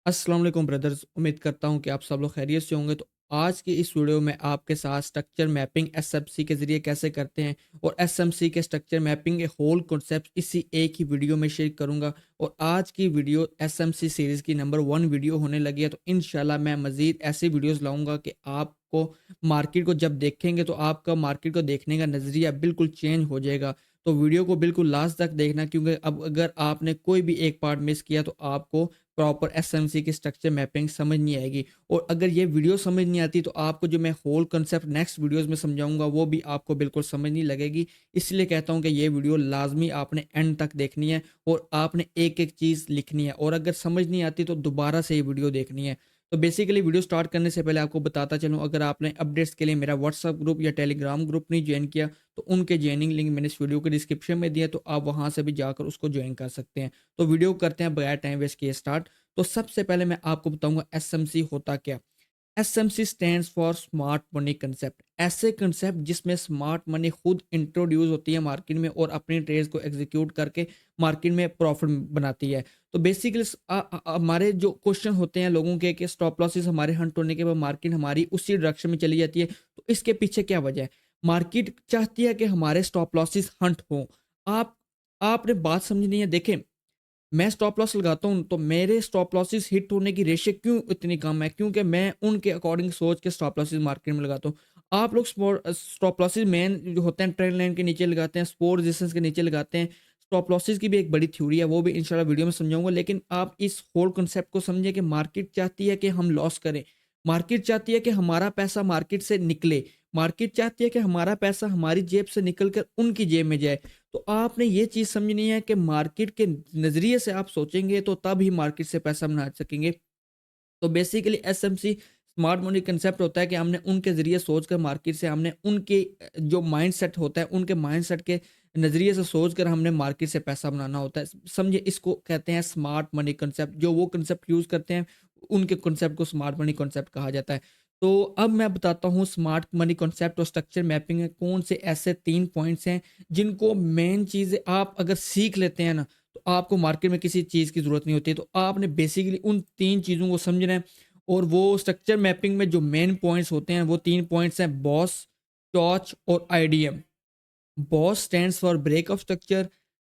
अस्सलाम वालेकुम ब्रदर्स। उम्मीद करता हूँ कि आप सब लोग खैरियत से होंगे। तो आज की इस वीडियो में आपके साथ स्ट्रक्चर मैपिंग एसएमसी के ज़रिए कैसे करते हैं और एसएमसी के स्ट्रक्चर मैपिंग के होल कॉन्सेप्ट इसी एक ही वीडियो में शेयर करूँगा। और आज की वीडियो एसएमसी सीरीज़ की नंबर 1 वीडियो होने लगी है। तो इंशाल्लाह मैं मज़ीद ऐसी वीडियोज़ लाऊँगा कि आपको मार्केट को जब देखेंगे तो आपका मार्केट को देखने का नज़रिया बिल्कुल चेंज हो जाएगा। तो वीडियो को बिल्कुल लास्ट तक देखना, क्योंकि अब अगर आपने कोई भी एक पार्ट मिस किया तो आपको प्रॉपर एसएमसी की स्ट्रक्चर मैपिंग समझ नहीं आएगी। और अगर ये वीडियो समझ नहीं आती तो आपको जो मैं होल कंसेप्ट नेक्स्ट वीडियोस में समझाऊंगा वो भी आपको बिल्कुल समझ नहीं लगेगी। इसलिए कहता हूँ कि ये वीडियो लाजमी आपने एंड तक देखनी है और आपने एक एक चीज़ लिखनी है, और अगर समझ नहीं आती तो दोबारा से ये वीडियो देखनी है। तो बेसिकली वीडियो स्टार्ट करने से पहले आपको बताता चलूँ, अगर आपने अपडेट्स के लिए मेरा व्हाट्सअप ग्रुप या टेलीग्राम ग्रुप नहीं ज्वाइन किया तो उनके ज्वाइनिंग लिंक मैंने इस वीडियो के डिस्क्रिप्शन में दिया, तो आप वहाँ से भी जाकर उसको ज्वाइन कर सकते हैं। तो वीडियो करते हैं बगैर टाइम वेस्ट किए स्टार्ट। तो सबसे पहले मैं आपको बताऊंगा एसएमसी होता क्या। SMC stands for smart money concept. ऐसे कंसेप्ट जिसमें स्मार्ट मनी खुद इंट्रोड्यूस होती है मार्केट में और अपनी ट्रेड्स को एग्जीक्यूट करके मार्केट में प्रॉफिट बनाती है। तो बेसिकली हमारे जो क्वेश्चन होते हैं लोगों के कि स्टॉप लॉसेस हमारे हंट होने के बाद मार्केट हमारी उसी डायरेक्शन में चली जाती है, तो इसके पीछे क्या वजह है। मार्केट चाहती है कि हमारे स्टॉप लॉसेस हंट हों। आप आपने बात समझनी है। देखें, मैं स्टॉप लॉस लगाता हूँ तो मेरे स्टॉप लॉसेस हिट होने की रेशियो क्यों इतनी कम है, क्योंकि मैं उनके अकॉर्डिंग सोच के स्टॉप लॉसेस मार्केट में लगाता हूँ। आप लोग स्टॉप लॉसेस मेन जो होते हैं ट्रेंड लाइन के नीचे लगाते हैं, सपोर्ट रेजिस्टेंस के नीचे लगाते हैं। स्टॉप लॉसेस की भी एक बड़ी थ्योरी है, वो भी इंशाल्लाह वीडियो में समझाऊंगा। लेकिन आप इस होल कॉन्सेप्ट को समझिए कि मार्केट चाहती है कि हम लॉस करें। मार्केट चाहती है कि हमारा पैसा मार्केट से निकले। मार्केट चाहती है कि हमारा पैसा हमारी जेब से निकल कर उनकी जेब में जाए। तो आपने ये चीज़ समझनी है कि मार्केट के नज़रिए से आप सोचेंगे तो तब ही मार्केट से पैसा बना सकेंगे। तो basically SMC smart money concept होता है कि हमने उनके ज़रिए सोचकर मार्केट से हमने उनके जो माइंडसेट होता है उनके माइंडसेट के नज़रिए से सोचकर हमने मार्केट से पैसा बनाना होता है। समझिए, इसको कहते हैं स्मार्ट मनी कंसेप्ट। जो वो कंसेप्ट यूज़ करते हैं उनके कंसेप्ट को स्मार्ट मनी कंसेप्ट कहा जाता है। तो अब मैं बताता हूँ स्मार्ट मनी कंसेप्ट और स्ट्रक्चर मैपिंग में कौन से ऐसे 3 पॉइंट्स हैं जिनको मेन चीज़ें आप अगर सीख लेते हैं ना तो आपको मार्केट में किसी चीज़ की ज़रूरत नहीं होती है। तो आपने बेसिकली उन 3 चीज़ों को समझना है। और वो स्ट्रक्चर मैपिंग में जो मेन पॉइंट्स होते हैं वो 3 पॉइंट्स हैं: बॉस, टॉर्च और IDM. Boss stands for break of structure,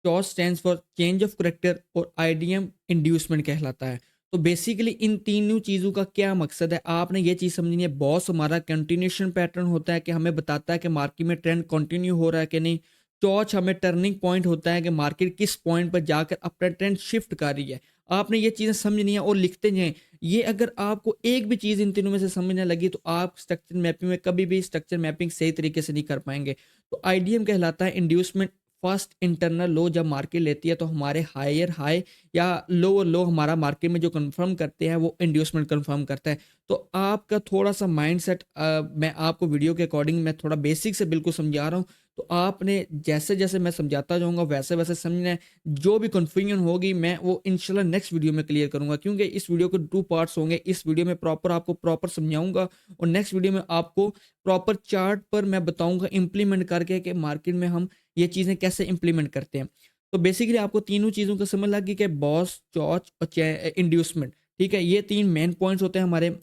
torch stands for change of character और आईडीएम इंड्यूसमेंट कहलाता है। तो बेसिकली इन तीनों चीज़ों का क्या मकसद है, आपने ये चीज़ समझनी है। बॉस हमारा कंटिन्यूशन पैटर्न होता है कि हमें बताता है कि मार्केट में ट्रेंड कंटिन्यू हो रहा है कि नहीं। टॉर्च हमें टर्निंग पॉइंट होता है कि मार्केट किस पॉइंट पर जाकर अपना ट्रेंड शिफ्ट कर रही है। आपने ये चीज़ें समझनी है और लिखते जाएं। ये अगर आपको एक भी चीज़ इन तीनों में से समझने लगी तो आप स्ट्रक्चर मैपिंग में कभी भी स्ट्रक्चर मैपिंग सही तरीके से नहीं कर पाएंगे। तो आईडीएम कहलाता है इंड्यूसमेंट फर्स्ट इंटरनल लो। जब मार्केट लेती है तो हमारे हायर हाई या लोअर लो हमारा मार्केट में जो कंफर्म करते हैं वो इंड्यूसमेंट कंफर्म करता है। तो आपका थोड़ा सा माइंडसेट मैं आपको वीडियो के अकॉर्डिंग मैं थोड़ा बेसिक से बिल्कुल समझा रहा हूँ। तो आपने जैसे जैसे मैं समझाता जाऊँगा वैसे वैसे समझना है। जो भी कन्फ्यूजन होगी मैं वो इंशाल्लाह नेक्स्ट वीडियो में क्लियर करूँगा, क्योंकि इस वीडियो के 2 पार्ट्स होंगे। इस वीडियो में प्रॉपर आपको प्रॉपर समझाऊँगा और नेक्स्ट वीडियो में आपको प्रॉपर चार्ट पर मैं बताऊँगा इम्प्लीमेंट करके कि मार्केट में हम ये चीज़ें कैसे इम्प्लीमेंट करते हैं। तो बेसिकली आपको तीनों चीज़ों का समझ लग गई कि बॉस, चॉच और इंड्यूसमेंट, ठीक है? ये 3 मेन पॉइंट्स होते हैं हमारे।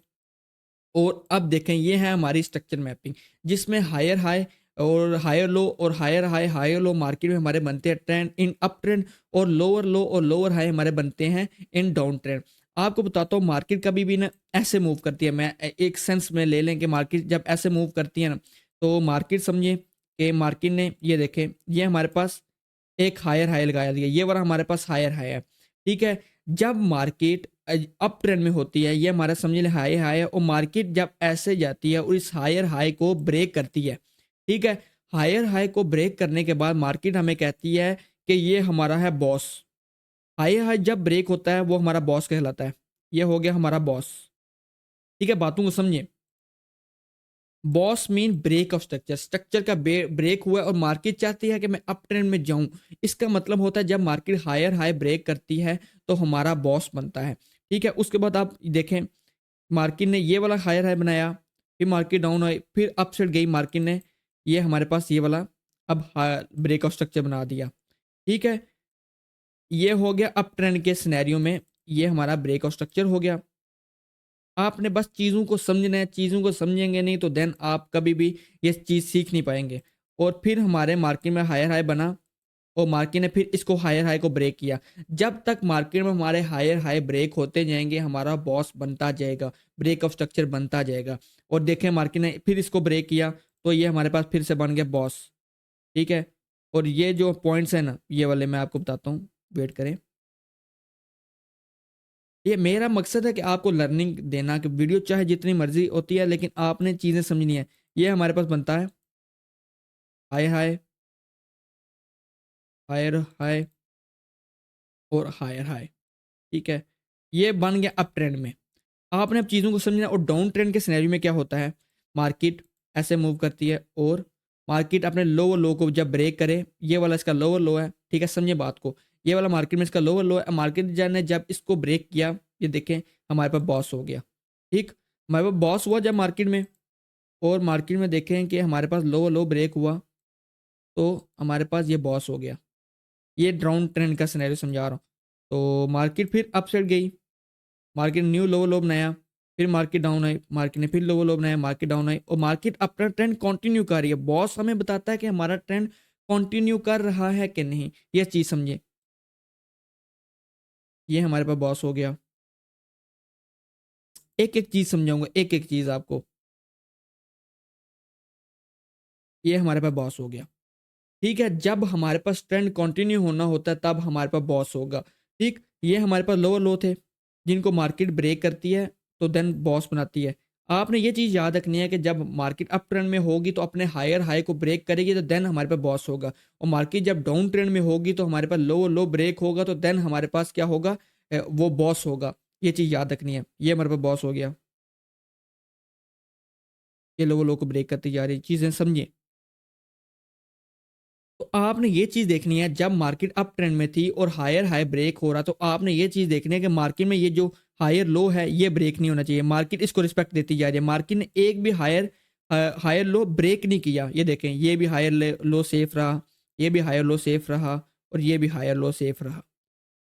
और अब देखें, ये है हमारी स्ट्रक्चर मैपिंग जिसमें हायर हाई और हायर लो और higher high higher low market में हमारे बनते हैं ट्रेंड इन अप ट्रेंड, और लोअर लो और लोअर हाई हमारे बनते हैं इन डाउन ट्रेंड। आपको बताता हूँ मार्केट कभी भी ना ऐसे मूव करती है। मैं एक सेंस में ले लें कि मार्केट जब ऐसे मूव करती है ना तो मार्केट समझिए कि मार्केट ने ये देखें, ये हमारे पास एक हायर हाई लगाया दिया, ये वाला हमारे पास हायर हाई है, ठीक है। जब मार्केट अप ट्रेंड में होती है, ये हमारा समझ ले हाई हाई है, और मार्केट जब ऐसे जाती है और इस हायर हाई को ब्रेक करती है, ठीक है। हायर हाई को ब्रेक करने के बाद मार्केट हमें कहती है कि ये हमारा है बॉस। हायर हाई जब ब्रेक होता है वो हमारा बॉस कहलाता है। ये हो गया हमारा बॉस, ठीक है। बातों को समझिए। Boss mean break of structure. Structure का ब्रेक हुआ है और मार्केट चाहती है कि मैं अप ट्रेंड में जाऊं। इसका मतलब होता है जब मार्केट हायर हाई ब्रेक करती है तो हमारा बॉस बनता है, ठीक है। उसके बाद आप देखें, मार्केट ने ये वाला हायर हाई बनाया, फिर मार्केट डाउन आई, फिर अप साइड गई मार्केट ने, ये हमारे पास ये वाला अब ब्रेक ऑफ स्ट्रक्चर बना दिया, ठीक है। ये हो गया अप ट्रेंड के सिनेरियो में। ये हमारा ब्रेकआउट स्ट्रक्चर हो गया। आपने बस चीज़ों को समझना है, चीज़ों को समझेंगे नहीं तो देन आप कभी भी ये चीज़ सीख नहीं पाएँगे। और फिर हमारे मार्केट में हायर हाई बना और मार्केट ने फिर इसको हायर हाई को ब्रेक किया। जब तक मार्केट में हमारे हायर हाई ब्रेक होते जाएँगे, हमारा बॉस बनता जाएगा, ब्रेकआउट स्ट्रक्चर बनता जाएगा। और देखें मार्केट ने फिर इसको ब्रेक किया, तो ये हमारे पास फिर से बन गया बॉस, ठीक है? और ये जो पॉइंट्स हैं ना, ये वाले मैं आपको बताता हूँ, वेट करें। ये मेरा मकसद है कि आपको लर्निंग देना, कि वीडियो चाहे जितनी मर्ज़ी होती है लेकिन आपने चीज़ें समझनी है। ये हमारे पास बनता है हाई हाई, हायर हाई और हायर हाई, ठीक है? ये बन गया अप ट्रेंड में। आपने अब चीज़ों को समझना। और डाउन ट्रेंड के सिनेरियो में क्या होता है, मार्केट ऐसे मूव करती है और मार्केट अपने लोअर लो को जब ब्रेक करे, ये वाला इसका लोअर लो है, ठीक है? समझिए बात को, ये वाला मार्केट में इसका लोअर लो है। मार्केट ने जब इसको ब्रेक किया, ये देखें हमारे पास बॉस हो गया, ठीक? हमारे पास बॉस हुआ जब मार्केट में, और मार्केट में देखें कि हमारे पास लोअर लो ब्रेक हुआ, तो हमारे पास ये बॉस हो गया। ये डाउन ट्रेंड का सिनेरियो समझा रहा हूँ। तो मार्केट फिर अप साइड गई, मार्केट न्यू लो लो बनाया, फिर मार्केट डाउन आई, मार्केट ने फिर लो लो बनाया, मार्केट डाउन आई और मार्केट अपना ट्रेंड कंटिन्यू कर रही है। बॉस हमें बताता है कि हमारा ट्रेंड कंटिन्यू कर रहा है कि नहीं, ये चीज़ समझिए। ये हमारे पास बॉस हो गया। एक एक चीज़ समझाऊंगा, एक एक चीज़ आपको। ये हमारे पास बॉस हो गया, ठीक है? जब हमारे पास ट्रेंड कंटिन्यू होना होता है तब हमारे पास बॉस होगा, ठीक? ये हमारे पास लोअर लो थे जिनको मार्केट ब्रेक करती है तो देन बॉस बनाती है। आपने ये चीज़ याद रखनी है कि जब मार्केट अप ट्रेंड में होगी तो अपने हायर हाई को ब्रेक करेगी तो देन हमारे पास बॉस होगा। और मार्केट जब डाउन ट्रेंड में होगी तो हमारे पास लो लो ब्रेक होगा तो देन हमारे पास क्या होगा, वो बॉस होगा। ये चीज़ याद रखनी है। ये हमारे पास बॉस हो गया, ये लो लो को ब्रेक करती जा रही चीज़ें समझिए। तो आपने ये चीज़ देखनी है, जब मार्केट अप ट्रेंड में थी और हायर हाई ब्रेक हो रहा, तो आपने ये चीज़ देखनी है कि मार्केट में ये जो हायर लो है ये ब्रेक नहीं होना चाहिए। मार्केट इसको रिस्पेक्ट देती जा रही है। मार्केट ने एक भी हायर लो ब्रेक नहीं किया। ये देखें, ये भी हायर लो सेफ रहा, ये भी हायर लो सेफ रहा और ये भी हायर लो सेफ रहा।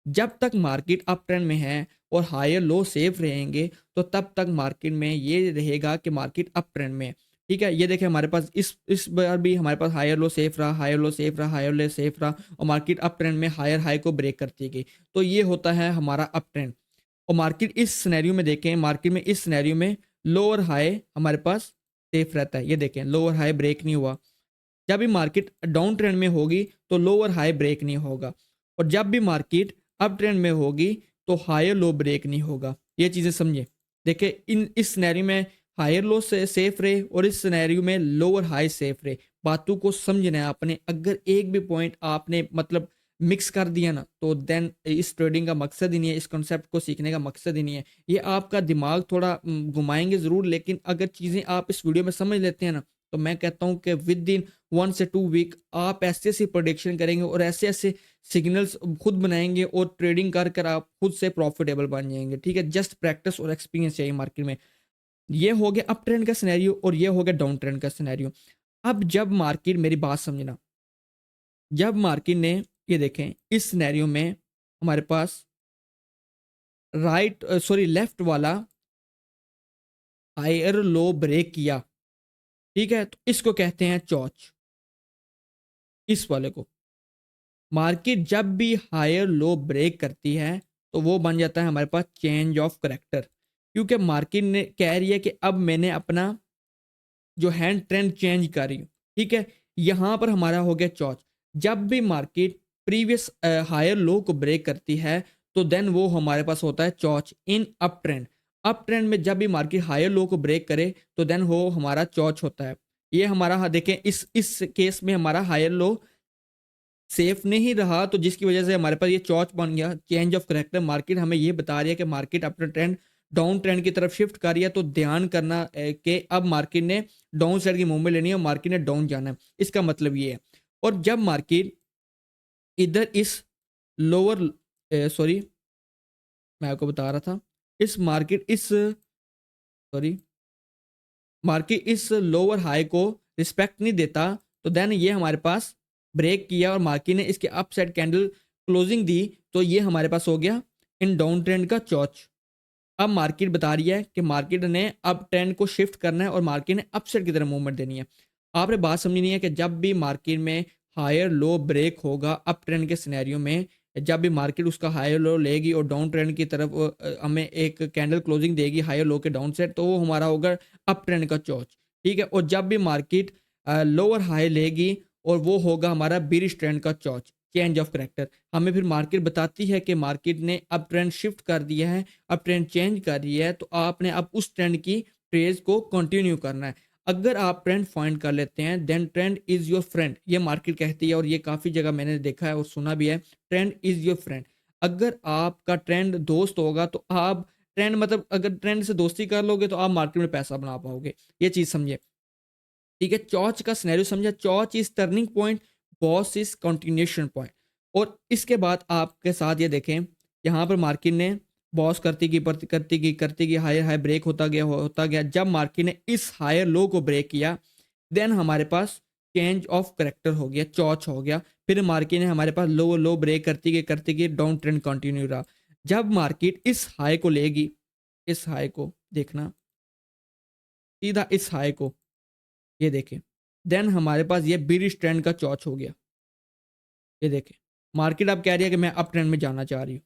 जब तक मार्केट अप ट्रेंड में है और हायर लो सेफ रहेंगे तो तब तक मार्केट में ये रहेगा कि मार्केट अप ट्रेंड में है, ठीक है? ये देखिए हमारे पास इस बार भी हमारे पास हायर लो सेफ रहा, हायर लो सेफ रहा, हायर लो सेफ रहा और मार्केट अप ट्रेंड में हायर हाई को ब्रेक करती गई। तो ये होता है हमारा अप ट्रेंड। और मार्केट इस सिनेरियो में देखें, मार्केट में इस सिनेरियो में लोअर हाई हमारे पास सेफ रहता है। ये देखें लोअर हाई ब्रेक नहीं हुआ। जब भी मार्केट डाउन ट्रेंड में होगी तो लोअर हाई ब्रेक नहीं होगा, और जब भी मार्केट अप ट्रेंड में होगी तो हायर लो ब्रेक नहीं होगा। ये चीज़ें समझिए। देखिए इन इस सिनेरियो में हायर लो से सेफ रहे और इस सिनेरियो में लोअर हाई सेफ रहे। बातों को समझना है आपने। अगर एक भी पॉइंट आपने मतलब मिक्स कर दिया ना तो देन इस ट्रेडिंग का मकसद ही नहीं है, इस कॉन्सेप्ट को सीखने का मकसद ही नहीं है। ये आपका दिमाग थोड़ा घुमाएंगे ज़रूर, लेकिन अगर चीज़ें आप इस वीडियो में समझ लेते हैं ना तो मैं कहता हूँ कि विद इन 1 से 2 वीक आप ऐसे ऐसे प्रोडिक्शन करेंगे और ऐसे ऐसे सिग्नल्स खुद बनाएंगे और ट्रेडिंग कर कर आप खुद से प्रॉफिटेबल बन जाएंगे, ठीक है? जस्ट प्रैक्टिस और एक्सपीरियंस चाहिए मार्केट में। ये हो गया अप ट्रेंड का सिनेरियो और ये हो गया डाउन ट्रेंड का सिनेरियो। अब जब मार्केट, मेरी बात समझना, जब मार्केट ने, ये देखें इस सिनेरियो में हमारे पास लेफ्ट वाला हायर लो ब्रेक किया, ठीक है? तो इसको कहते हैं चौच। इस वाले को मार्केट जब भी हायर लो ब्रेक करती है तो वो बन जाता है हमारे पास चेंज ऑफ करेक्टर, क्योंकि मार्केट ने कह रही है कि अब मैंने अपना जो हैंड ट्रेंड चेंज कर रही हूँ, ठीक है? यहाँ पर हमारा हो गया चौच। जब भी मार्केट प्रीवियस हायर लो को ब्रेक करती है तो देन वो हमारे पास होता है चौच in uptrend. Uptrend में जब भी मार्केट हायर लो को ब्रेक करे तो देन वो हमारा चौच होता है। ये हमारा, हाँ देखें इस केस में हमारा हायर लो सेफ नहीं रहा तो जिसकी वजह से हमारे पास ये चौच बन गया चेंज ऑफ करेक्टर। मार्केट हमें ये बता रही है कि मार्केट अपना ट्रेंड डाउन ट्रेंड की तरफ शिफ्ट कर रही है, तो ध्यान करना कि अब मार्केट ने डाउन साइड की मूवमेंट लेनी है और मार्केट ने डाउन जाना है। इसका मतलब ये है। और जब मार्केट इधर इस लोअर, सॉरी मैं आपको बता रहा था, इस मार्केट इस सॉरी मार्केट इस लोअर हाई को रिस्पेक्ट नहीं देता तो देन ये हमारे पास ब्रेक किया और मार्केट ने इसके अप साइड कैंडल क्लोजिंग दी तो ये हमारे पास हो गया इन डाउन ट्रेंड का चौच। अब मार्केट बता रही है कि मार्केट ने अब ट्रेंड को शिफ्ट करना है और मार्केट ने अपसाइड की तरफ मूवमेंट देनी है। आपने बात समझनी है कि जब भी मार्केट में हायर लो ब्रेक होगा अप ट्रेंड के सिनेरियो में, जब भी मार्केट उसका हायर लो लेगी और डाउन ट्रेंड की तरफ हमें एक कैंडल क्लोजिंग देगी हायर लो के डाउन साइड, तो वो हमारा होगा अप ट्रेंड का चौच। ठीक है, और जब भी मार्केट लोअर हाई लेगी और वो होगा हमारा बिरिश ट्रेंड का चौच, चेंज ऑफ करेक्टर। हमें फिर मार्केट बताती है कि मार्केट ने अब ट्रेंड शिफ्ट कर दिया है, अब ट्रेंड चेंज कर रही है, तो आपने अब उस ट्रेंड की ट्रेड को कंटिन्यू करना है। अगर आप ट्रेंड फाइंड कर लेते हैं then trend is your friend, ये मार्केट कहती है और ये काफ़ी जगह मैंने देखा है और सुना भी है, ट्रेंड इज योर फ्रेंड। अगर आपका ट्रेंड दोस्त होगा तो आप ट्रेंड मतलब अगर ट्रेंड से दोस्ती कर लोगे तो आप मार्केट में पैसा बना पाओगे, ये चीज़ समझिए। ठीक है, चौच का सिनेरियो समझा, चौच is turning point, BOS is continuation point. और इसके बाद आपके साथ ये देखें, यहाँ पर मार्केट ने बॉस करती की हायर हाई ब्रेक होता गया। जब मार्केट ने इस हायर लो को ब्रेक किया देन हमारे पास चेंज ऑफ करेक्टर हो गया, चौच हो गया। फिर मार्केट ने हमारे पास लो लो ब्रेक करती गई डाउन ट्रेंड कंटिन्यू रहा। जब मार्केट इस हाई को लेगी, इस हाई को देखना, सीधा इस हाई को, ये देखें, देन हमारे पास ये बिरिश ट्रेंड का चौच हो गया। ये देखें, मार्केट अब कह रही है कि मैं अप ट्रेंड में जाना चाह रही हूँ।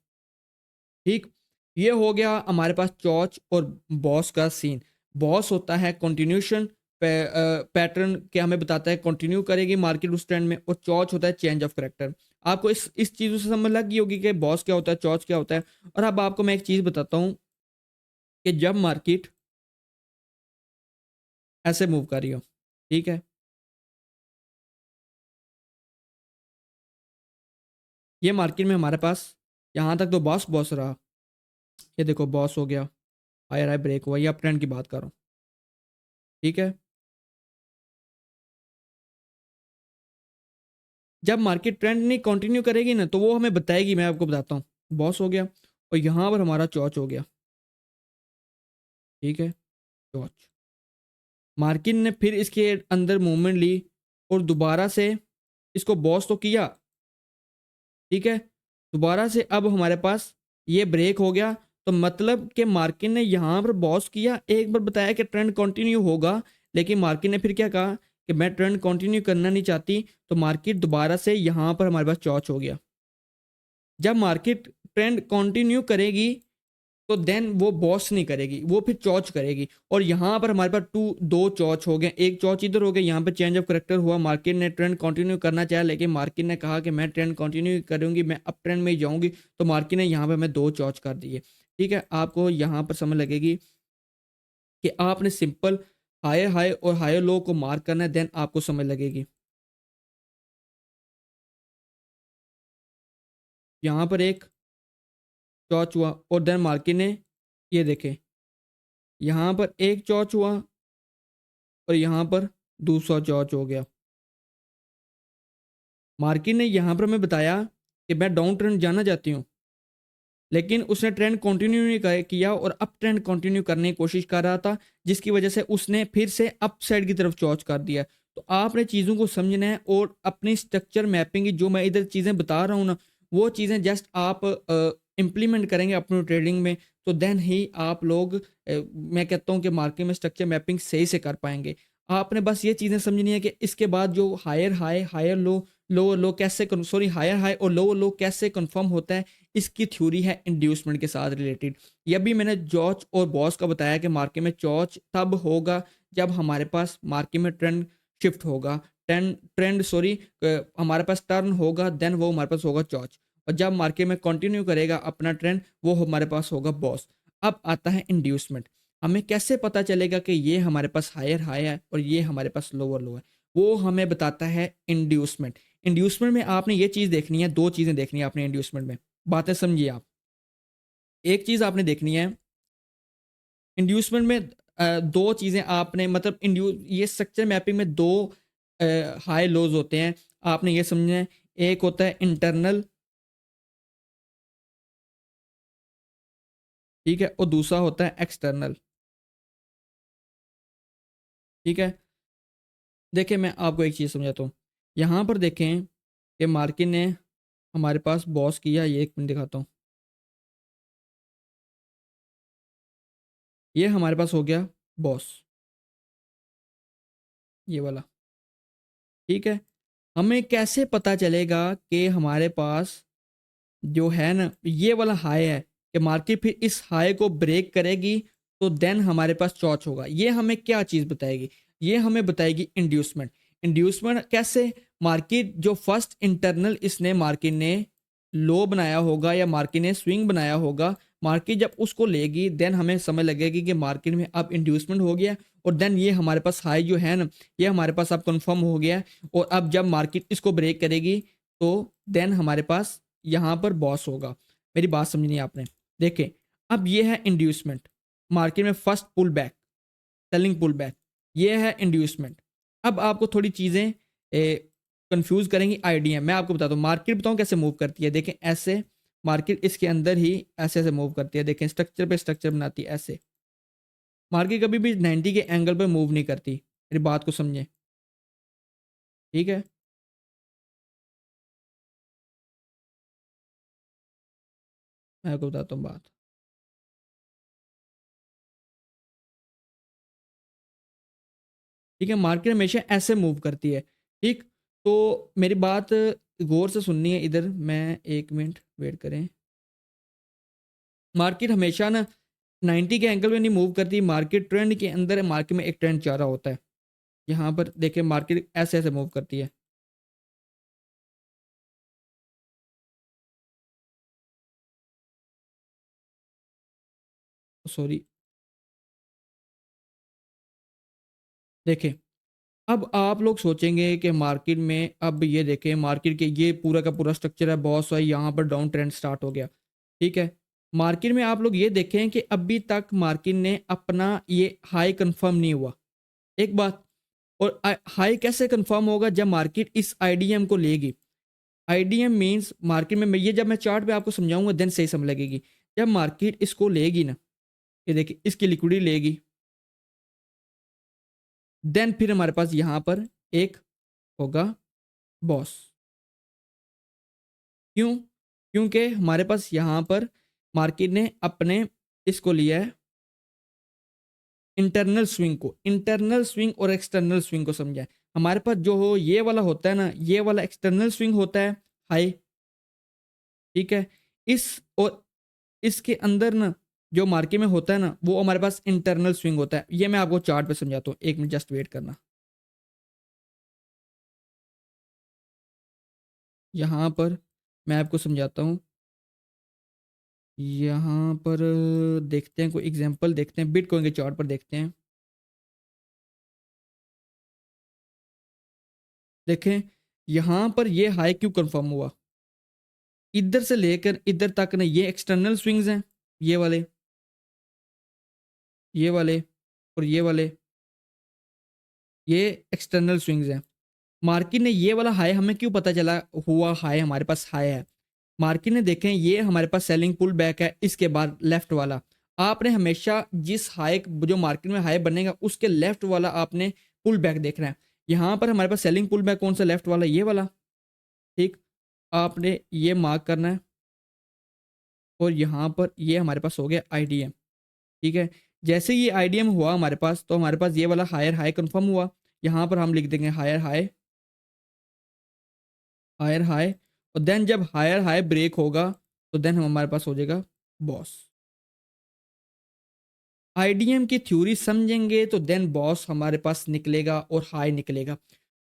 ठीक, ये हो गया हमारे पास चौच और बॉस का सीन। बॉस होता है कंटिन्यूशन पैटर्न के, हमें बताता है कंटिन्यू करेगी मार्केट उस ट्रेंड में, और चौच होता है चेंज ऑफ करेक्टर। आपको इस चीज़ों से समझ लग गई होगी कि बॉस क्या होता है, चौच क्या होता है। और अब आपको मैं एक चीज़ बताता हूँ कि जब मार्केट ऐसे मूव कर रही हो, ठीक है, ये मार्केट में हमारे पास यहाँ तक तो बॉस बॉस रहा। ये देखो बॉस हो गया, हायर हाई ब्रेक हुआ, ये अप ट्रेंड की बात कर रहा हूँ। ठीक है, जब मार्केट ट्रेंड नहीं कंटिन्यू करेगी ना तो वो हमें बताएगी, मैं आपको बताता हूँ। बॉस हो गया और यहाँ पर हमारा चौच हो गया। ठीक है, चौच, मार्केट ने फिर इसके अंदर मूवमेंट ली और दोबारा से इसको बॉस तो किया। ठीक है, दोबारा से अब हमारे पास ये ब्रेक हो गया, तो मतलब कि मार्केट ने यहाँ पर बॉस किया, एक बार बताया कि ट्रेंड कंटिन्यू होगा, लेकिन मार्केट ने फिर क्या कहा कि मैं ट्रेंड कंटिन्यू करना नहीं चाहती, तो मार्केट दोबारा से यहाँ पर हमारे पास चौच हो गया। जब मार्केट ट्रेंड कंटिन्यू करेगी तो देन वो बॉस नहीं करेगी, वो फिर चौच करेगी। और यहाँ पर हमारे पास दो चौच हो गए, एक चौच इधर हो गया, यहाँ पे चेंज ऑफ करेक्टर हुआ, मार्केट ने ट्रेंड कंटिन्यू करना चाहा लेकिन मार्केट ने कहा कि मैं ट्रेंड कंटिन्यू करूंगी, मैं अप ट्रेंड में ही जाऊंगी, तो मार्केट ने यहाँ पे हमें दो चौच कर दिए। ठीक है, आपको यहाँ पर समझ लगेगी कि आपने सिंपल हायर हाई और हायर लो को मार्क करना है, देन आपको समझ लगेगी। यहाँ पर एक चौच हुआ और देन मार्केट ने, ये देखें, यहाँ पर एक चौच हुआ और यहाँ पर दूसरा चौच हो गया। मार्केट ने यहाँ पर हमें बताया कि मैं डाउन ट्रेंड जाना चाहती हूँ, लेकिन उसने ट्रेंड कंटिन्यू नहीं किया और अप ट्रेंड कंटिन्यू करने की कोशिश कर रहा था, जिसकी वजह से उसने फिर से अप साइड की तरफ चॉच कर दिया। तो आपने चीज़ों को समझना है और अपनी स्ट्रक्चर मैपिंग की जो मैं इधर चीज़ें बता रहा हूँ ना, वो चीज़ें जस्ट आप इम्प्लीमेंट करेंगे अपनी ट्रेडिंग में, तो देन ही आप लोग मैं कहता हूँ कि मार्केट में स्ट्रक्चर मैपिंग सही से कर पाएंगे। आपने बस ये चीज़ें समझनी है कि इसके बाद जो हायर हाई हायर लो, लो लो कैसे सॉरी हायर हाई और लो लो कैसे कन्फर्म होता है, इसकी थ्योरी है इंड्यूसमेंट के साथ रिलेटेड। ये भी मैंने जॉर्ज और बॉस का बताया कि मार्केट में चौच तब होगा जब हमारे पास मार्केट में ट्रेंड शिफ्ट होगा, ट्रेंड ट्रेंड सॉरी हमारे पास टर्न होगा, देन वो हमारे पास होगा चौच। और जब मार्केट में कंटिन्यू करेगा अपना ट्रेंड, वो हमारे पास होगा बॉस। अब आता है इंड्यूसमेंट। हमें कैसे पता चलेगा कि ये हमारे पास हायर हाई है और ये हमारे पास लोअर लो है, वो हमें बताता है इंड्यूसमेंट। इंड्यूसमेंट में आपने ये चीज़ देखनी है, दो चीज़ें देखनी है आपने इंड्यूसमेंट में, बातें समझिए आप। एक चीज़ आपने देखनी है इंड्यूसमेंट में, दो चीज़ें आपने मतलब इंड्यू ये स्ट्रक्चर मैपिंग में दो हाई लोज होते हैं, आपने ये समझना है। एक होता है इंटरनल, ठीक है, और दूसरा होता है एक्सटर्नल। ठीक है, देखिए मैं आपको एक चीज़ समझाता हूँ। यहाँ पर देखें कि मार्केट ने हमारे पास बॉस किया, ये एक मिनट दिखाता हूँ। ये हमारे पास हो गया बॉस, ये वाला। ठीक है, हमें कैसे पता चलेगा कि हमारे पास जो है ना ये वाला हाई है, कि मार्केट फिर इस हाई को ब्रेक करेगी तो देन हमारे पास चौच होगा। ये हमें क्या चीज़ बताएगी? ये हमें बताएगी इंड्यूसमेंट। इंड्यूसमेंट कैसे? मार्केट जो फर्स्ट इंटरनल इसने मार्केट ने लो बनाया होगा या मार्केट ने स्विंग बनाया होगा, मार्केट जब उसको लेगी देन हमें समझ लगेगी कि मार्केट में अब इंड्यूसमेंट हो गया, और देन ये हमारे पास हाई जो है ना ये हमारे पास अब कंफर्म हो गया। और अब जब मार्केट इसको ब्रेक करेगी तो देन हमारे पास यहाँ पर बॉस होगा। मेरी बात समझनी है आपने। देखें, अब ये है इंड्यूसमेंट, मार्केट में first pullback, selling pullback, ये है इंड्यूसमेंट। अब आपको थोड़ी चीज़ें कंफ्यूज करेंगी आइडिया। मैं आपको बताता हूँ मार्केट, बताऊँ कैसे मूव करती है। देखें ऐसे मार्केट इसके अंदर ही ऐसे ऐसे मूव करती है। देखें स्ट्रक्चर पे स्ट्रक्चर बनाती है ऐसे। मार्केट कभी भी 90 के एंगल पे मूव नहीं करती, मेरी बात को समझें। ठीक है, मैं आपको बताता हूँ बात। ठीक है, मार्केट हमेशा ऐसे मूव करती है। ठीक, तो मेरी बात गौर से सुननी है इधर। मैं 1 मिनट वेट करें। मार्केट हमेशा ना 90 के एंगल में नहीं मूव करती, मार्केट ट्रेंड के अंदर है। मार्केट में एक ट्रेंड चल रहा होता है। यहाँ पर देखिए मार्केट ऐसे ऐसे मूव करती है। सॉरी, देखिए अब आप लोग सोचेंगे कि मार्केट में, अब ये देखें मार्केट के ये पूरा का पूरा स्ट्रक्चर है, बहुत सारी यहाँ पर डाउन ट्रेंड स्टार्ट हो गया। ठीक है, मार्केट में आप लोग ये देखें कि अभी तक मार्केट ने अपना ये हाई कंफर्म नहीं हुआ। एक बात, और हाई कैसे कंफर्म होगा? जब मार्केट इस आईडीएम को लेगी। आईडीएम मींस मार्केट में, ये जब मैं चार्ट पे आपको समझाऊंगा देन सही समझ लगेगी। जब मार्केट इसको लेगी ना, ये देखिए इसकी लिक्विडिटी लेगी, देन फिर हमारे पास यहाँ पर एक होगा बॉस। क्यों? क्योंकि हमारे पास यहाँ पर मार्केट ने अपने इसको लिया है इंटरनल स्विंग को। इंटरनल स्विंग और एक्सटर्नल स्विंग को समझा है। हमारे पास जो हो ये वाला होता है ना, ये वाला एक्सटर्नल स्विंग होता है हाई। ठीक है, इस और इसके अंदर ना जो मार्केट में होता है ना वो हमारे पास इंटरनल स्विंग होता है। ये मैं आपको चार्ट पे समझाता हूँ, 1 मिनट जस्ट वेट करना। यहाँ पर मैं आपको समझाता हूँ। यहाँ पर देखते हैं, कोई एग्जांपल देखते हैं, बिटकॉइन के चार्ट पर देखते हैं। देखें यहाँ पर ये हाई क्यों कंफर्म हुआ? इधर से लेकर इधर तक ना ये एक्सटर्नल स्विंग्स हैं, ये वाले, ये वाले और ये वाले, ये एक्सटर्नल स्विंग्स हैं। मार्केट ने ये वाला हाई, हमें क्यों पता चला हुआ हाई हमारे पास हाई है? मार्केट ने देखें ये हमारे पास सेलिंग पुल बैक है, इसके बाद लेफ्ट वाला। आपने हमेशा जिस हाई जो मार्केट में हाई बनेगा उसके लेफ्ट वाला आपने पुल बैक देखना है। यहाँ पर हमारे पास सेलिंग पुल बैक कौन सा? लेफ्ट वाला, ये वाला। ठीक, आपने ये मार्क करना है। और यहाँ पर ये हमारे पास हो गया आईडीएम। ठीक है, जैसे ये आईडीएम हुआ हमारे पास तो हमारे पास ये वाला हायर हाई कंफर्म हुआ। यहाँ पर हम लिख देंगे हायर हाई, हायर हाई। और देन जब हायर हाई ब्रेक होगा तो देन हमारे पास हो जाएगा बॉस। आईडीएम की थ्योरी समझेंगे तो देन बॉस हमारे पास निकलेगा और हाई निकलेगा।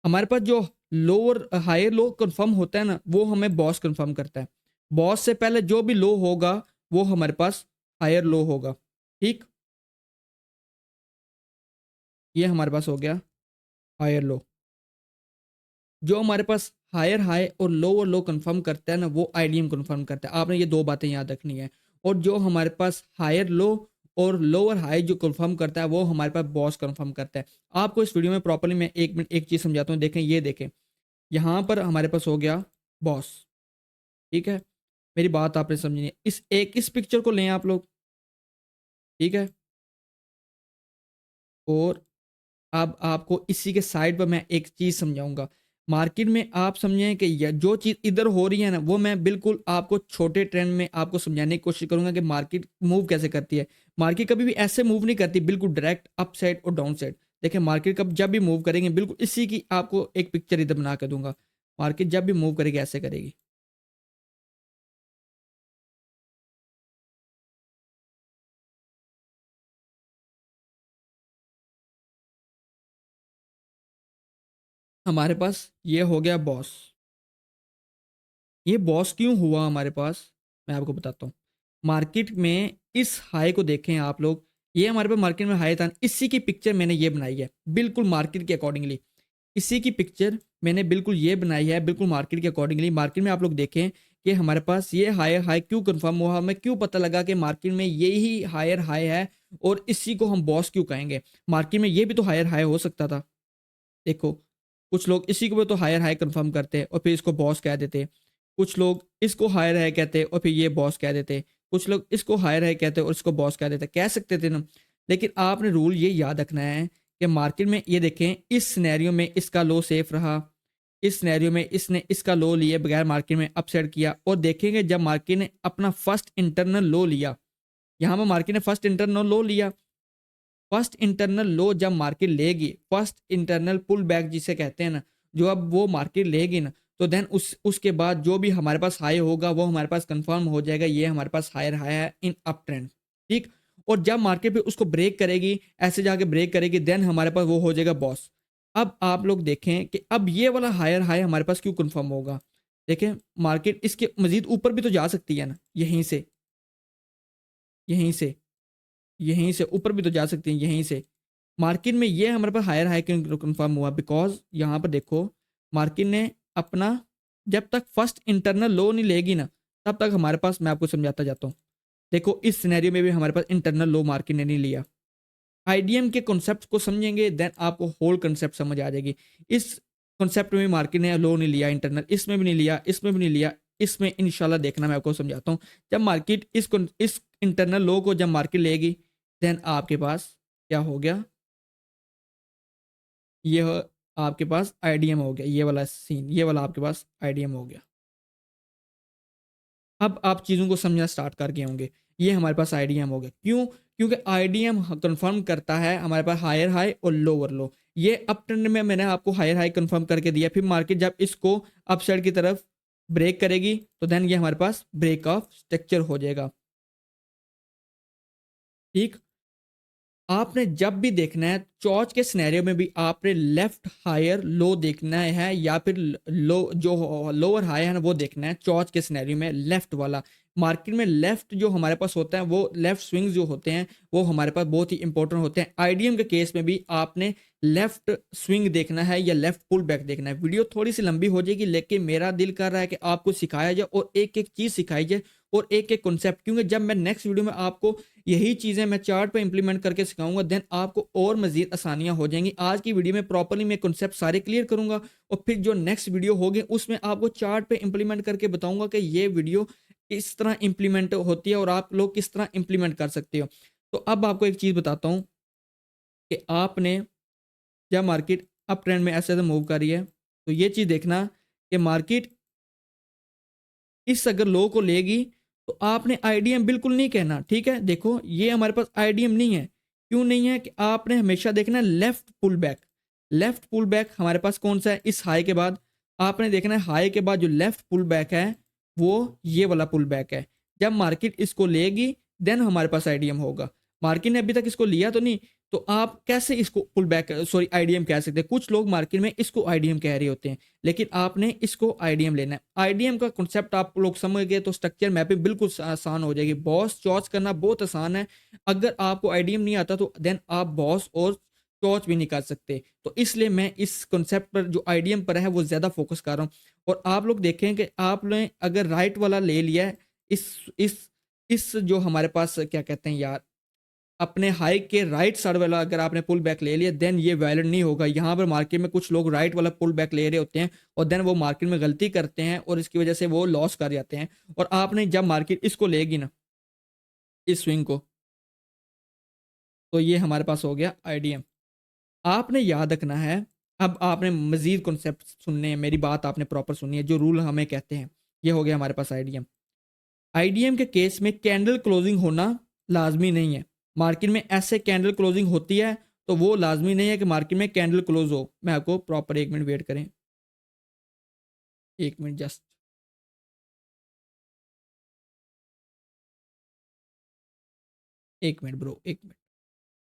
हमारे पास जो लोअर हायर लो कंफर्म होता है ना वो हमें बॉस कंफर्म करता है। बॉस से पहले जो भी लो होगा वो हमारे पास हायर लो होगा। ठीक, ये हमारे पास हो गया हायर लो। जो हमारे पास हायर हाई और लोअर लो कंफर्म करता है ना वो आईडीएम कंफर्म करता है। आपने ये दो बातें याद रखनी है। और जो हमारे पास हायर लो और लोअर हाई जो कंफर्म करता है वो हमारे पास बॉस कंफर्म करता है। आपको इस वीडियो में प्रॉपर्ली मैं 1 मिनट एक चीज़ समझाता हूँ। देखें, ये देखें, यहाँ पर हमारे पास हो गया बॉस। ठीक है, मेरी बात आपने समझनी है। इस पिक्चर को लें आप लोग। ठीक है, और अब आपको इसी के साइड पर मैं एक चीज़ समझाऊंगा। मार्केट में आप समझें कि जो चीज़ इधर हो रही है ना, वो मैं बिल्कुल आपको छोटे ट्रेंड में आपको समझाने की कोशिश करूंगा कि मार्केट मूव कैसे करती है। मार्केट कभी भी ऐसे मूव नहीं करती बिल्कुल डायरेक्ट अप साइड और डाउन साइड। देखिए मार्केट कब जब भी मूव करेंगे बिल्कुल इसी की आपको एक पिक्चर इधर बना के दूंगा। मार्केट जब भी मूव करेगी ऐसे करेगी। हमारे पास ये हो गया बॉस। ये बॉस क्यों हुआ हमारे पास, मैं आपको बताता हूँ। मार्केट में इस हाई को देखें आप लोग, ये हमारे पास मार्केट में हाई था, इसी की पिक्चर मैंने ये बनाई है बिल्कुल मार्केट के अकॉर्डिंगली। इसी की पिक्चर मैंने बिल्कुल ये बनाई है बिल्कुल मार्केट के अकॉर्डिंगली। मार्केट में आप लोग देखें कि हमारे पास ये हाई हाई क्यों कंफर्म हुआ, हमें क्यों पता लगा कि मार्केट में यही हायर हाई है और इसी को हम बॉस क्यों कहेंगे। मार्केट में ये भी तो हायर हाई हो सकता था। देखो कुछ लोग इसी को तो हायर हाई कंफर्म करते हैं और फिर इसको बॉस कह देते हैं। कुछ लोग इसको हायर हाई कहते हैं और फिर ये बॉस कह देते हैं। कुछ लोग इसको हायर हाई कहते हैं और इसको बॉस कह देते हैं, कह सकते थे ना। लेकिन आपने रूल ये याद रखना है कि मार्केट में ये देखें इस सिनेरियो में इसका लो सेफ रहा, इस सिनेरियो में इसने इसका लो लिए बगैर मार्केट में अपसाइड किया। और देखेंगे जब मार्केट ने अपना फर्स्ट इंटरनल लो लिया, यहाँ पर मार्केट ने फर्स्ट इंटरनल लो लिया। फर्स्ट इंटरनल लो जब मार्केट लेगी, फर्स्ट इंटरनल पुल बैक जिसे कहते हैं ना, जो अब वो मार्केट लेगी ना, तो देन उसके बाद जो भी हमारे पास हाई होगा वो हमारे पास कंफर्म हो जाएगा, ये हमारे पास हायर हाई है इन अप ट्रेंड। ठीक। और जब मार्केट पे उसको ब्रेक करेगी, ऐसे जाके ब्रेक करेगी, देन हमारे पास वो हो जाएगा बॉस। अब आप लोग देखें कि अब ये वाला हायर हाई हमारे पास क्यों कंफर्म होगा। देखें मार्केट इसके मजीद ऊपर भी तो जा सकती है ना, यहीं से, यहीं से, यहीं से ऊपर भी तो जा सकती है यहीं से। मार्केट में ये हमारे पास हायर हाई क्यों कंफर्म हुआ, बिकॉज यहाँ पर देखो मार्केट ने अपना जब तक फर्स्ट इंटरनल लो नहीं लेगी ना, तब तक हमारे पास, मैं आपको समझाता जाता हूँ। देखो इस सिनेरियो में भी हमारे पास इंटरनल लो मार्केट ने नहीं लिया। आईडीएम के कॉन्सेप्ट को समझेंगे देन आपको होल कॉन्सेप्ट समझ आ जाएगी। इस कॉन्सेप्ट में मार्केट ने लो नहीं लिया इंटरनल, इसमें भी नहीं लिया, इसमें भी नहीं लिया। इसमें इंशाल्लाह देखना मैं आपको समझाता हूँ। जब मार्केट इस इंटरनल लो को जब मार्केट लेगी, देन आपके पास क्या हो गया, ये आपके पास आईडीएम हो गया, ये वाला सीन, ये वाला आपके पास आईडीएम हो गया। अब आप चीज़ों को समझना स्टार्ट करके होंगे। ये हमारे पास आईडीएम हो गया, क्यों? क्योंकि आईडीएम कंफर्म करता है हमारे पास हायर हाई और लोअर लो। ये अप ट्रेंड में मैंने आपको हायर हाई कंफर्म करके दिया, फिर मार्केट जब इसको अपसाइड की तरफ ब्रेक करेगी तो देन ये हमारे पास ब्रेक ऑफ स्ट्रक्चर हो जाएगा। ठीक। आपने जब भी देखना है चौच के सिनेरियो में भी आपने लेफ्ट हायर लो देखना है या फिर लो जो लोअर हाई है ना वो देखना है। चौच के सिनेरियो में लेफ्ट वाला, मार्केट में लेफ्ट जो हमारे पास होता है वो लेफ्ट स्विंग जो होते हैं वो हमारे पास बहुत ही इंपॉर्टेंट होते हैं। आईडीएम के केस में भी आपने लेफ्ट स्विंग देखना है या लेफ्ट पुल बैक देखना है। वीडियो थोड़ी सी लंबी हो जाएगी लेकिन मेरा दिल कर रहा है कि आपको सिखाया जाए और एक एक चीज़ सिखाई जाए और एक एक कॉन्सेप्ट, क्योंकि जब मैं नेक्स्ट वीडियो में आपको यही चीज़ें मैं चार्ट पे इंप्लीमेंट करके सिखाऊंगा, देन आपको और मजीद आसानियां हो जाएंगी। आज की वीडियो में प्रॉपरली मैं कॉन्सेप्ट सारे क्लियर करूंगा और फिर जो नेक्स्ट वीडियो होगी उसमें आपको चार्ट पे इंप्लीमेंट करके बताऊंगा कि ये वीडियो किस तरह इंप्लीमेंट होती है और आप लोग किस तरह इंप्लीमेंट कर सकते हो। तो अब आपको एक चीज़ बताता हूँ कि आपने जब मार्केट अप ट्रेंड में ऐसे ऐसे मूव कर रही है तो ये चीज़ देखना कि मार्केट इस अगर लो को लेगी तो आपने आईडीएम बिल्कुल नहीं कहना। ठीक है, देखो ये हमारे पास आईडीएम नहीं है। क्यों नहीं है कि आपने हमेशा देखना left pullback. Left pullback हमारे पास कौन सा है, इस हाई के बाद आपने देखना है हाई के बाद जो लेफ्ट पुल बैक है वो ये वाला पुल बैक है। जब मार्केट इसको लेगी देन हमारे पास आईडीएम होगा। मार्केट ने अभी तक इसको लिया तो नहीं, तो आप कैसे इसको पुल बैक सॉरी आईडीएम कह सकते हैं। कुछ लोग मार्केट में इसको आईडीएम कह रहे होते हैं लेकिन आपने इसको आईडीएम लेना है। आईडीएम का कॉन्सेप्ट आप लोग समझ गए तो स्ट्रक्चर मैपिंग बिल्कुल आसान हो जाएगी। बॉस चॉच करना बहुत आसान है। अगर आपको आईडीएम नहीं आता तो देन आप बॉस और चॉच भी नहीं कर सकते। तो इसलिए मैं इस कॉन्सेप्ट पर जो आईडीएम पर है वो ज्यादा फोकस कर रहा हूँ। और आप लोग देखें कि आपने अगर राइट वाला ले लिया है, इस इस इस जो हमारे पास क्या कहते हैं यार, अपने हाई के राइट साइड वाला अगर आपने पुल बैक ले लिया देन ये वैलिड नहीं होगा। यहाँ पर मार्केट में कुछ लोग राइट वाला पुल बैक ले रहे होते हैं और देन वो मार्केट में गलती करते हैं और इसकी वजह से वो लॉस कर जाते हैं। और आपने जब मार्केट इसको लेगी ना, इस स्विंग को, तो ये हमारे पास हो गया आईडीएम। आपने याद रखना है अब आपने मज़ीद कॉन्सेप्ट सुनने हैं, मेरी बात आपने प्रॉपर सुननी है, जो रूल हमें कहते हैं। ये हो गया हमारे पास आईडीएम। आईडीएम के केस में कैंडल क्लोजिंग होना लाज़मी नहीं है। मार्केट में ऐसे कैंडल क्लोजिंग होती है, तो वो लाज़मी नहीं है कि मार्केट में कैंडल क्लोज़ हो। मैं आपको प्रॉपर 1 मिनट वेट करें, 1 minute just. 1 minute bro, 1 minute.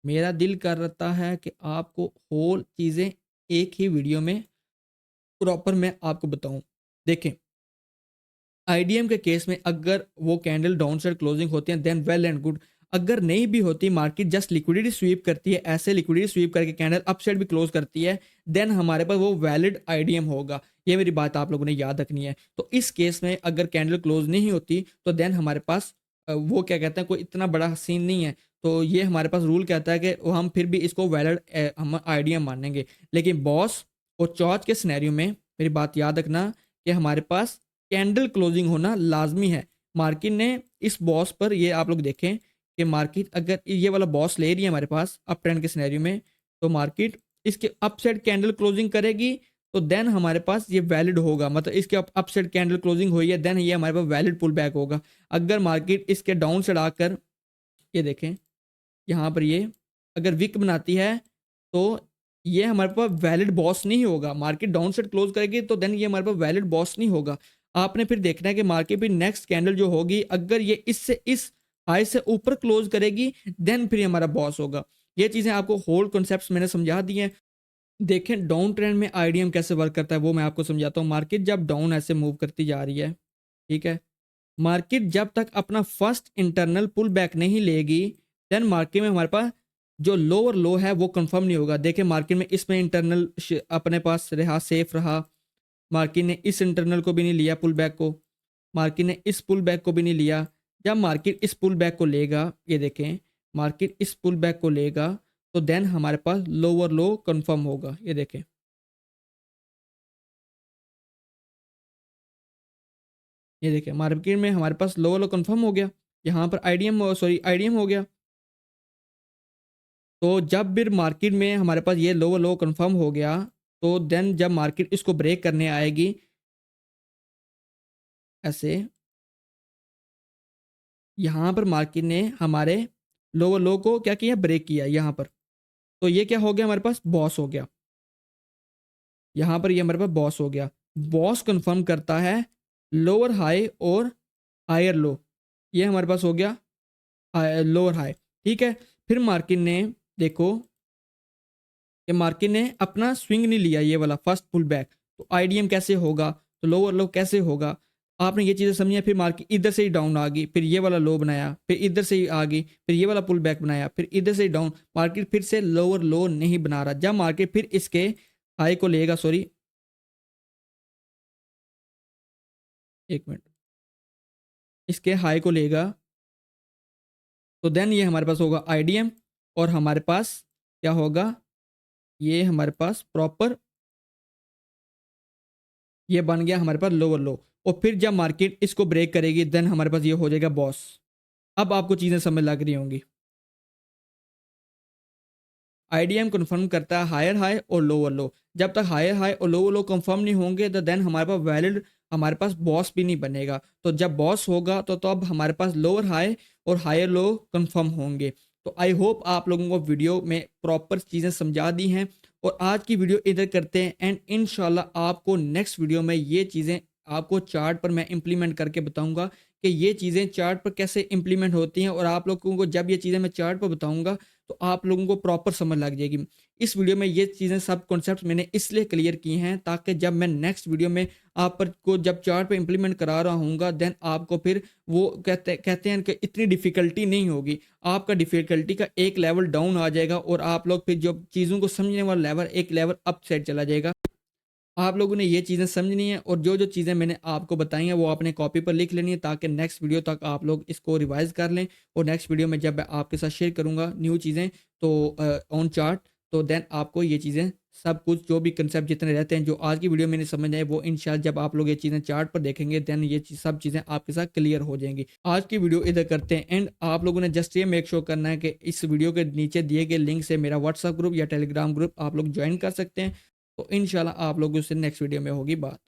मेरा दिल कर रहा है कि आपको होल चीज़ें एक ही वीडियो में प्रॉपर मैं आपको बताऊँ। देखें, आईडीएम के केस में अगर वो कैंडल डाउन साइड क्लोजिंग होती है देन वेल एंड गुड। अगर नहीं भी होती, मार्केट जस्ट लिक्विडिटी स्वीप करती है, ऐसे लिक्विडिटी स्वीप करके कैंडल अप साइड भी क्लोज करती है, देन हमारे पास वो वैलिड आईडीएम होगा। ये मेरी बात आप लोगों ने याद रखनी है। तो इस केस में अगर कैंडल क्लोज नहीं होती तो देन हमारे पास वो क्या कहते हैं, कोई इतना बड़ा सीन नहीं है। तो ये हमारे पास रूल कहता है कि हम फिर भी इसको वैलिड हम आईडीएम मानेंगे। लेकिन बॉस और चौथ के सिनेरियो में मेरी बात याद रखना कि हमारे पास कैंडल क्लोजिंग होना लाजमी है। मार्केट ने इस बॉस पर, ये आप लोग देखें कि मार्केट अगर ये वाला बॉस ले रही है हमारे पास अप ट्रेंड के सिनेरियो में, तो मार्केट इसके अप साइड कैंडल क्लोजिंग करेगी, तो देन हमारे पास ये वैलिड होगा। मतलब इसके अप साइड कैंडल क्लोजिंग हुई है, देन ये हमारे पास वैलिड पुल बैक होगा। अगर मार्केट इसके डाउन साइड आकर, ये देखें यहाँ पर, ये अगर विक बनाती है, तो ये हमारे पास वैलिड बॉस नहीं होगा। मार्केट डाउन साइड क्लोज करेगी तो देन ये हमारे पास वैलिड बॉस नहीं होगा। आपने फिर देखना है कि मार्केट भी नेक्स्ट कैंडल जो होगी, अगर ये इससे इस हाई से ऊपर क्लोज करेगी, देन फिर ये हमारा बॉस होगा। ये चीज़ें आपको होल कॉन्सेप्ट्स मैंने समझा दिए हैं। देखें डाउन ट्रेंड में आईडीएम कैसे वर्क करता है, वो मैं आपको समझाता हूँ। मार्केट जब डाउन ऐसे मूव करती जा रही है, ठीक है, मार्केट जब तक अपना फर्स्ट इंटरनल पुल बैक नहीं लेगी, देन मार्केट में हमारे पास जो लोअर लो है वो कंफर्म नहीं होगा। देखिए मार्केट में इसमें इंटरनल अपने पास रहा, सेफ रहा। मार्केट ने इस इंटरनल को भी नहीं लिया पुल बैक को, मार्केट ने इस पुल बैक को भी नहीं लिया। जब मार्केट इस पुल बैक को लेगा, ये देखें, मार्केट इस पुल बैक को लेगा, तो देन हमारे पास लोअर लो कंफर्म होगा। ये देखें, ये देखें, मार्केट में हमारे पास लोअर लो कंफर्म हो गया। यहाँ पर आईडीएम, सॉरी आईडीएम हो गया। तो जब भी मार्केट में हमारे पास ये लोअर लो कंफर्म हो गया, तो देन जब मार्केट इसको ब्रेक करने आएगी ऐसे, यहाँ पर मार्केट ने हमारे लोअर लो को क्या किया, ब्रेक किया यहाँ पर। तो ये क्या हो गया, हमारे पास बॉस हो गया। यहाँ पर ये हमारे पास बॉस हो गया। बॉस कंफर्म करता है लोअर हाई और हायर लो। ये हमारे पास हो गया लोअर हाई, ठीक है। फिर मार्केट ने, देखो कि मार्केट ने अपना स्विंग नहीं लिया, ये वाला फर्स्ट पुल बैक, तो आईडीएम कैसे होगा, तो लोअर लो कैसे होगा। आपने ये चीज़ें समझी है। फिर मार्केट इधर से ही डाउन आ गई, फिर ये वाला लो बनाया, फिर इधर से ही आ गई, फिर ये वाला पुल बैक बनाया, फिर इधर से ही डाउन। मार्केट फिर से लोअर लो नहीं बना रहा। जब मार्केट फिर इसके हाई को लेगा, सॉरी 1 मिनट, इसके हाई को लेगा, तो देन ये हमारे पास होगा आईडीएम। और हमारे पास क्या होगा, ये हमारे पास प्रॉपर ये बन गया हमारे पास लोअर लो। और फिर जब मार्केट इसको ब्रेक करेगी, देन हमारे पास ये हो जाएगा बॉस। अब आपको चीज़ें समझ लग रही होंगी। आईडीएम कंफर्म करता है हायर हाई और लोअर लो। जब तक हायर हाई और लोअर लो कंफर्म नहीं होंगे, तो देन हमारे पास वैलिड, हमारे पास बॉस भी नहीं बनेगा। तो जब बॉस होगा तो अब हमारे पास लोअर हाई और हायर लो कंफर्म होंगे। तो आई होप आप लोगों को वीडियो में प्रॉपर चीज़ें समझा दी हैं। और आज की वीडियो इधर करते हैं एंड इंशाल्लाह आपको नेक्स्ट वीडियो में ये चीज़ें आपको चार्ट पर मैं इंप्लीमेंट करके बताऊंगा कि ये चीज़ें चार्ट पर कैसे इंप्लीमेंट होती हैं। और आप लोगों को जब ये चीज़ें मैं चार्ट पर बताऊंगा, तो आप लोगों को प्रॉपर समझ लग जाएगी। इस वीडियो में ये चीज़ें सब कॉन्सेप्ट्स मैंने इसलिए क्लियर की हैं ताकि जब मैं नेक्स्ट वीडियो में आप पर को जब चार्ट पे इंप्लीमेंट करा रहा हूँगा, देन आपको फिर वो कहते हैं कि इतनी डिफ़िकल्टी नहीं होगी। आपका डिफ़िकल्टी का एक लेवल डाउन आ जाएगा और आप लोग फिर जो चीज़ों को समझने वाला लेवल एक लेवल अप साइड चला जाएगा। आप लोगों ने ये चीज़ें समझनी है और जो जो चीज़ें मैंने आपको बताई हैं वो आपने कॉपी पर लिख लेनी है, ताकि नेक्स्ट वीडियो तक आप लोग इसको रिवाइज़ कर लें। और नेक्स्ट वीडियो में जब मैं आपके साथ शेयर करूँगा न्यू चीज़ें, तो ऑन चार्ट, तो देन आपको ये चीज़ें सब कुछ जो भी कंसेप्ट जितने रहते हैं जो आज की वीडियो मैंने समझ आए, वो इंशाल्लाह जब आप लोग ये चीज़ें चार्ट पर देखेंगे, देन ये सब चीज़ें आपके साथ क्लियर हो जाएंगी। आज की वीडियो इधर करते हैं एंड आप लोगों ने जस्ट ये मेक श्योर करना है कि इस वीडियो के नीचे दिए गए लिंक से मेरा व्हाट्सअप ग्रुप या टेलीग्राम ग्रुप आप लोग ज्वाइन कर सकते हैं। तो इंशाल्लाह आप लोगों से नेक्स्ट वीडियो में होगी बात।